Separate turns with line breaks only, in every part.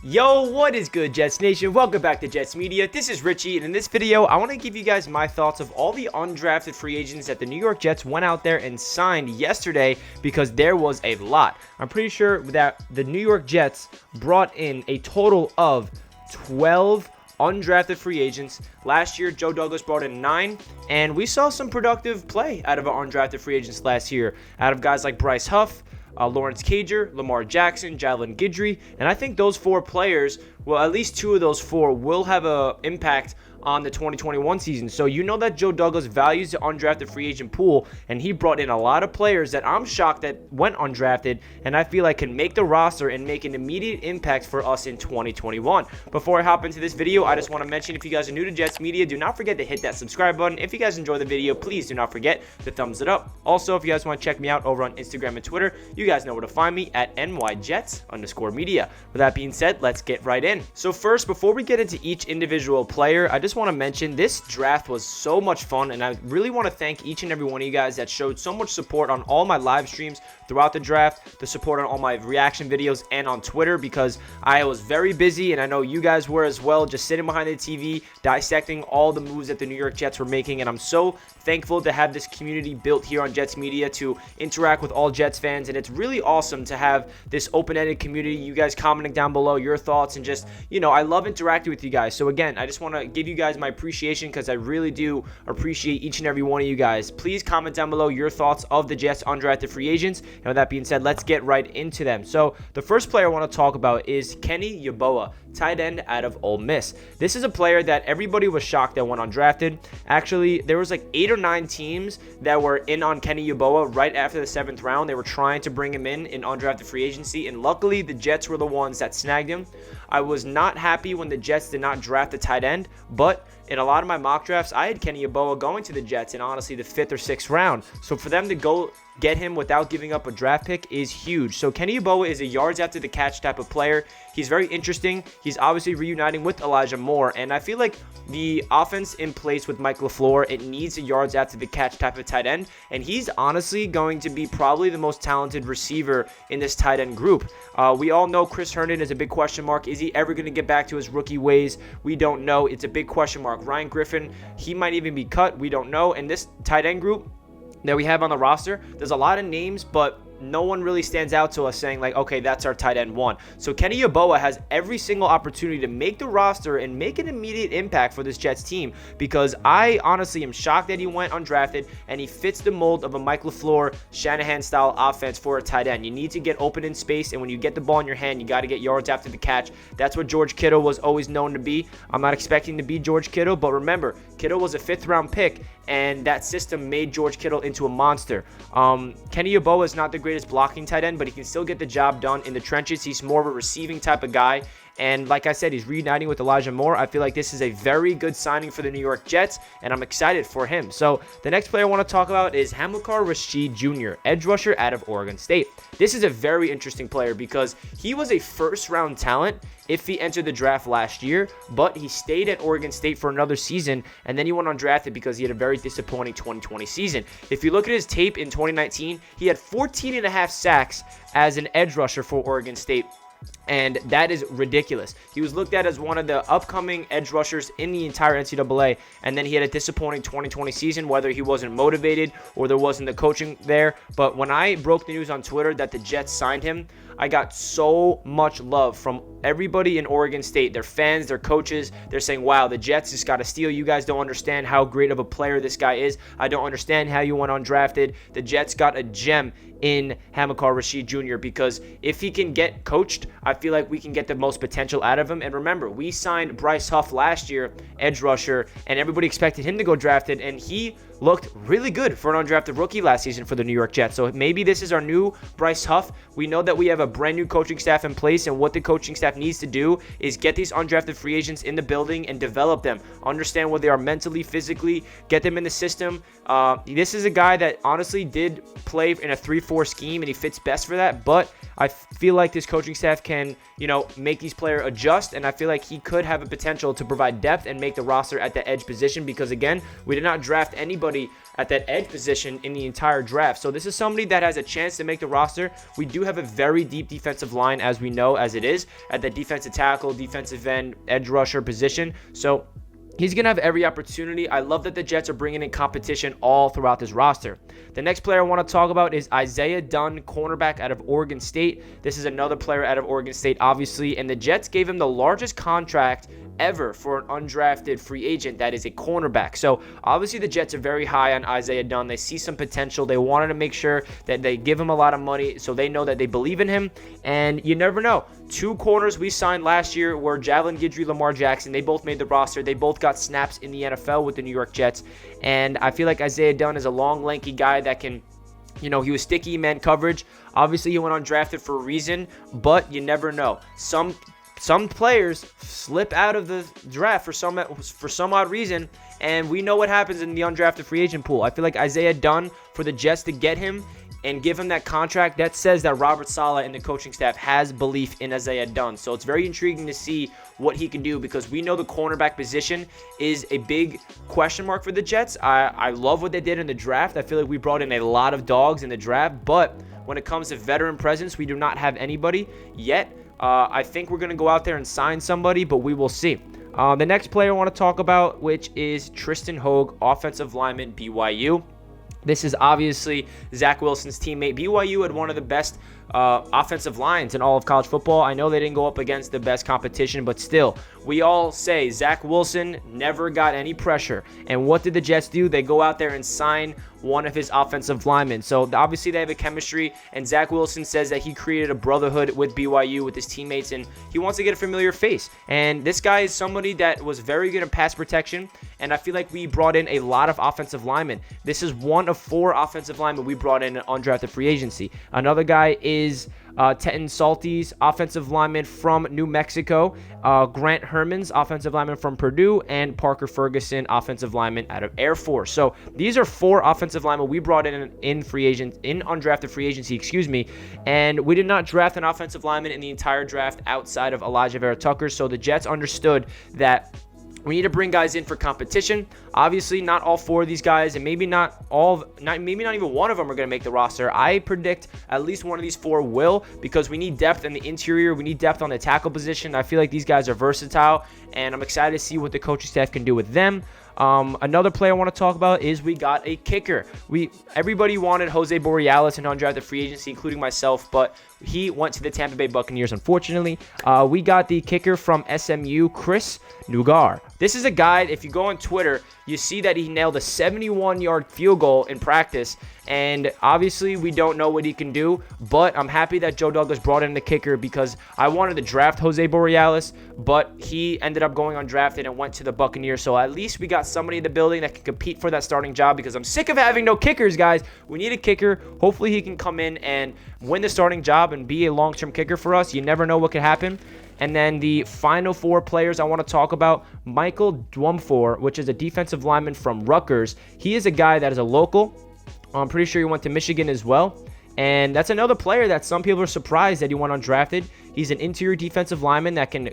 Yo, what is good, Jets Nation? Welcome back to Jets Media. This is Richie, and in this video, I want to give you guys my thoughts of all the undrafted free agents that the New York Jets went out there and signed yesterday, because there was a lot. I'm pretty sure that the New York Jets brought in a total of 12 undrafted free agents. Last year, Joe Douglas brought in 9, and we saw some productive play out of our undrafted free agents last year, out of guys like Bryce Huff, Lawrence Cager, Lamar Jackson, Jalen Guidry, and I think those 4 players, well, at least 2 of those 4 will have an impact on the 2021 season. So you know that Joe Douglas values the undrafted free agent pool, and he brought in a lot of players that I'm shocked that went undrafted, and I feel like can make the roster and make an immediate impact for us in 2021. Before I hop into this video, I just want to mention, if you guys are new to Jets Media, do not forget to hit that subscribe button. If you guys enjoy the video, please do not forget to thumbs it up. Also, if you guys want to check me out over on Instagram and Twitter, you guys know where to find me at NYJets_media. With that being said, let's get right in. So first, before we get into each individual player, I just want to mention this draft was so much fun, and I really want to thank each and every one of you guys that showed so much support on all my live streams throughout the draft, the support on all my reaction videos, and on Twitter, because I was very busy, and I know you guys were as well, just sitting behind the TV dissecting all the moves that the New York Jets were making. And I'm so thankful to have this community built here on Jets Media to interact with all Jets fans, and it's really awesome to have this open-ended community, you guys commenting down below your thoughts, and just, you know, I love interacting with you guys. So again, I just want to give you guys my appreciation, because I really do appreciate each and every one of you guys. Please comment down below your thoughts of the Jets undrafted free agents, and with that being said, let's get right into them. So the first player I want to talk about is Kenny Yeboah, tight end out of Ole Miss. This is a player that everybody was shocked that went undrafted. Actually, there was like 8 or 9 teams that were in on Kenny Yeboah right after the 7th round. They were trying to bring him in undrafted free agency, and luckily the Jets were the ones that snagged him. I was not happy when the Jets did not draft the tight end, but in a lot of my mock drafts, I had Kenny Yeboah going to the Jets in honestly the 5th or 6th round. So for them to go get him without giving up a draft pick is huge. So Kenny Yeboah is a yards after the catch type of player. He's very interesting. He's obviously reuniting with Elijah Moore, and I feel like the offense in place with Mike LaFleur, it needs a yards after the catch type of tight end, and he's honestly going to be probably the most talented receiver in this tight end group. We all know Chris Hermanns is a big question mark. Is he ever going to get back to his rookie ways? We don't know. It's a big question mark. Ryan Griffin, he might even be cut. We don't know. And this tight end group that we have on the roster, there's a lot of names, but no one really stands out to us saying like, okay, that's our tight end 1. So Kenny Yeboah has every single opportunity to make the roster and make an immediate impact for this Jets team, because I honestly am shocked that he went undrafted, and he fits the mold of a Mike LaFleur, Shanahan style offense for a tight end. You need to get open in space, and when you get the ball in your hand, you got to get yards after the catch. That's what George Kittle was always known to be. I'm not expecting to be George Kittle, but remember, Kittle was a 5th round pick, and that system made George Kittle into a monster. Kenny Yeboah is not the greatest blocking tight end, but he can still get the job done in the trenches. He's more of a receiving type of guy. And like I said, he's reuniting with Elijah Moore. I feel like this is a very good signing for the New York Jets, and I'm excited for him. So the next player I want to talk about is Hamilcar Rashed Jr., edge rusher out of Oregon State. This is a very interesting player because he was a first-round talent if he entered the draft last year, but he stayed at Oregon State for another season, and then he went undrafted because he had a very disappointing 2020 season. If you look at his tape in 2019, he had 14.5 sacks as an edge rusher for Oregon State, and that is ridiculous. He was looked at as one of the upcoming edge rushers in the entire NCAA, and then he had a disappointing 2020 season, whether he wasn't motivated or there wasn't the coaching there. But when I broke the news on Twitter that the Jets signed him, I got so much love from everybody in Oregon State, their fans, their coaches. They're saying, wow, the Jets just got to steal. You guys don't understand how great of a player this guy is. I don't understand how you went undrafted. The Jets got a gem in Hamilcar Rashed Jr. because if he can get coached, I feel like we can get the most potential out of him. And remember, we signed Bryce Huff last year, edge rusher, and everybody expected him to go drafted, and he looked really good for an undrafted rookie last season for the New York Jets. So maybe this is our new Bryce Huff. We know that we have a brand new coaching staff in place, and what the coaching staff needs to do is get these undrafted free agents in the building and develop them. Understand where they are mentally, physically, get them in the system. This is a guy that honestly did play in a 3-4 scheme, and he fits best for that, but I feel like this coaching staff can, make these players adjust, and I feel like he could have a potential to provide depth and make the roster at the edge position because, again, we did not draft anybody anybody at that edge position in the entire draft. So this is somebody that has a chance to make the roster. We do have a very deep defensive line, as we know, as it is, at the defensive tackle, defensive end, edge rusher position. So he's going to have every opportunity. I love that the Jets are bringing in competition all throughout this roster. The next player I want to talk about is Isaiah Dunn, cornerback out of Oregon State. This is another player out of Oregon State, obviously, and the Jets gave him the largest contract ever for an undrafted free agent that is a cornerback. So obviously the Jets are very high on Isaiah Dunn. They see some potential. They wanted to make sure that they give him a lot of money so they know that they believe in him. And you never know. 2 corners we signed last year were Javelin Guidry, Lamar Jackson. They both made the roster. They both got snaps in the NFL with the New York Jets. And I feel like Isaiah Dunn is a long, lanky guy that can, he was sticky man coverage. Obviously he went undrafted for a reason, but you never know. Some players slip out of the draft for some odd reason, and we know what happens in the undrafted free agent pool. I feel like Isaiah Dunn, for the Jets to get him and give him that contract, that says that Robert Saleh and the coaching staff has belief in Isaiah Dunn. So it's very intriguing to see what he can do, because we know the cornerback position is a big question mark for the Jets. I love what they did in the draft. I feel like we brought in a lot of dogs in the draft, but when it comes to veteran presence, we do not have anybody yet. I think we're going to go out there and sign somebody, but we will see. The next player I want to talk about, which is Tristen Hoge, offensive lineman, BYU. This is obviously Zach Wilson's teammate. BYU had one of the best offensive lines in all of college football. I know they didn't go up against the best competition, but still, we all say Zach Wilson never got any pressure. And what did the Jets do? They go out there and sign one of his offensive linemen. So obviously they have a chemistry, and Zach Wilson says that he created a brotherhood with BYU, with his teammates, and he wants to get a familiar face. And this guy is somebody that was very good at pass protection, and I feel like we brought in a lot of offensive linemen. This is one of 4 offensive linemen we brought in an undrafted free agency. Another guy is Teton Salty's offensive lineman from New Mexico, Grant Hermanns, offensive lineman from Purdue, and Parker Ferguson, offensive lineman out of Air Force. So these are 4 offensive linemen we brought in undrafted free agency, and we did not draft an offensive lineman in the entire draft outside of Elijah Vera Tucker. So the Jets understood that we need to bring guys in for competition. Obviously, not all 4 of these guys, and maybe not even one of them are going to make the roster. I predict at least one of these 4 will, because we need depth in the interior. We need depth on the tackle position. I feel like these guys are versatile, and I'm excited to see what the coaching staff can do with them. Another player I want to talk about is we got a kicker. Everybody wanted Jose Borealis in undrafted free agency, including myself, but he went to the Tampa Bay Buccaneers, unfortunately. We got the kicker from SMU, Chris Naggar. This is a guy, if you go on Twitter, you see that he nailed a 71-yard field goal in practice, and obviously we don't know what he can do, but I'm happy that Joe Douglas brought in the kicker, because I wanted to draft Jose Borealis, but he ended up going undrafted and went to the Buccaneers. So at least we got somebody in the building that can compete for that starting job, because I'm sick of having no kickers, guys. We need a kicker. Hopefully he can come in and win the starting job and be a long-term kicker for us. You never know what could happen. And then the final 4 players I want to talk about, Michael Dwumfour, which is a defensive lineman from Rutgers. He is a guy that is a local. I'm pretty sure he went to Michigan as well. And that's another player that some people are surprised that he went undrafted. He's an interior defensive lineman that can,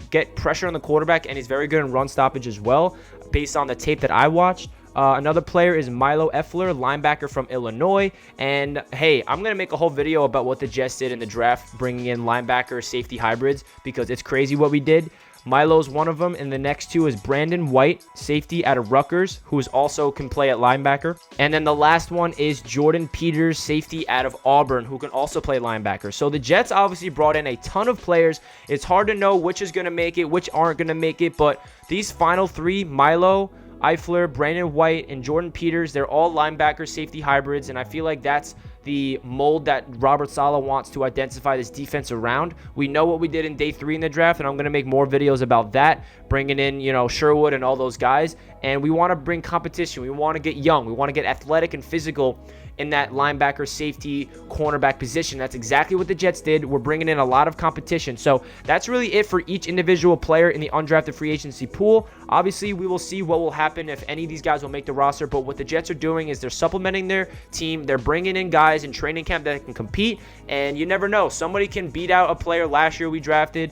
get pressure on the quarterback, and he's very good in run stoppage as well, based on the tape that I watched. Another player is Milo Eifler, linebacker from Illinois. And hey, I'm going to make a whole video about what the Jets did in the draft, bringing in linebacker safety hybrids, because it's crazy what we did. Milo's one of them, and the next 2 is Brendon White, safety out of Rutgers, who also can play at linebacker. And then the last one is Jordyn Peters, safety out of Auburn, who can also play linebacker. So the Jets obviously brought in a ton of players. It's hard to know which is going to make it, which aren't going to make it, but these final 3, Milo, Eifler, Brendon White, and Jordyn Peters, they're all linebacker safety hybrids, and I feel like that's the mold that Robert Saleh wants to identify this defense around. We know what we did in day 3 in the draft, and I'm going to make more videos about that, bringing in, Sherwood and all those guys. And we want to bring competition. We want to get young. We want to get athletic and physical in that linebacker, safety, cornerback position. That's exactly what the Jets did. We're bringing in a lot of competition. So that's really it for each individual player in the undrafted free agency pool. Obviously, we will see what will happen if any of these guys will make the roster, but what the Jets are doing is they're supplementing their team. They're bringing in guys guys in training camp that can compete, and you never know. Somebody can beat out a player last year we drafted.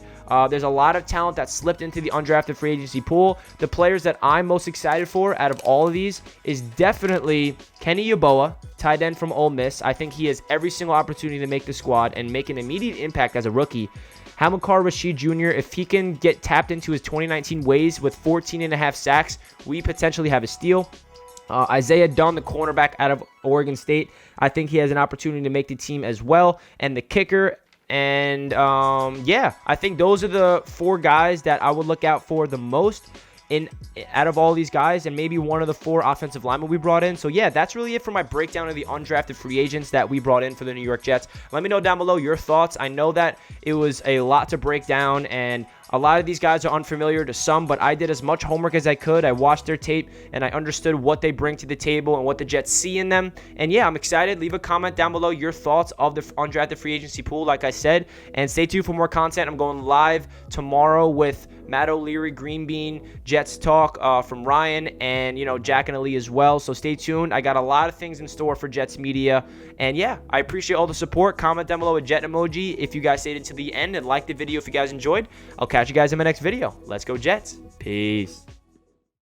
There's a lot of talent that slipped into the undrafted free agency pool. The players that I'm most excited for out of all of these is definitely Kenny Yeboah, tight end from Ole Miss. I think he has every single opportunity to make the squad and make an immediate impact as a rookie. Hamilcar Rashed Jr., if he can get tapped into his 2019 ways with 14.5 sacks, we potentially have a steal. Isaiah Dunn, the cornerback out of Oregon State, I think he has an opportunity to make the team as well. And the kicker, and yeah, I think those are the 4 guys that I would look out for the most out of all these guys, and maybe one of the 4 offensive linemen we brought in. So yeah, that's really it for my breakdown of the undrafted free agents that we brought in for the New York Jets. Let me know down below your thoughts. I know that it was a lot to break down, and a lot of these guys are unfamiliar to some, but I did as much homework as I could. I watched their tape, and I understood what they bring to the table and what the Jets see in them. And yeah, I'm excited. Leave a comment down below your thoughts of the undrafted free agency pool, like I said. And stay tuned for more content. I'm going live tomorrow with Matt O'Leary, Green Bean, Jets Talk from Ryan, and, Jack and Ali as well. So stay tuned. I got a lot of things in store for Jets Media. And yeah, I appreciate all the support. Comment down below a Jet emoji if you guys stayed until the end, and like the video if you guys enjoyed. I'll catch you guys in my next video. Let's go Jets. Peace.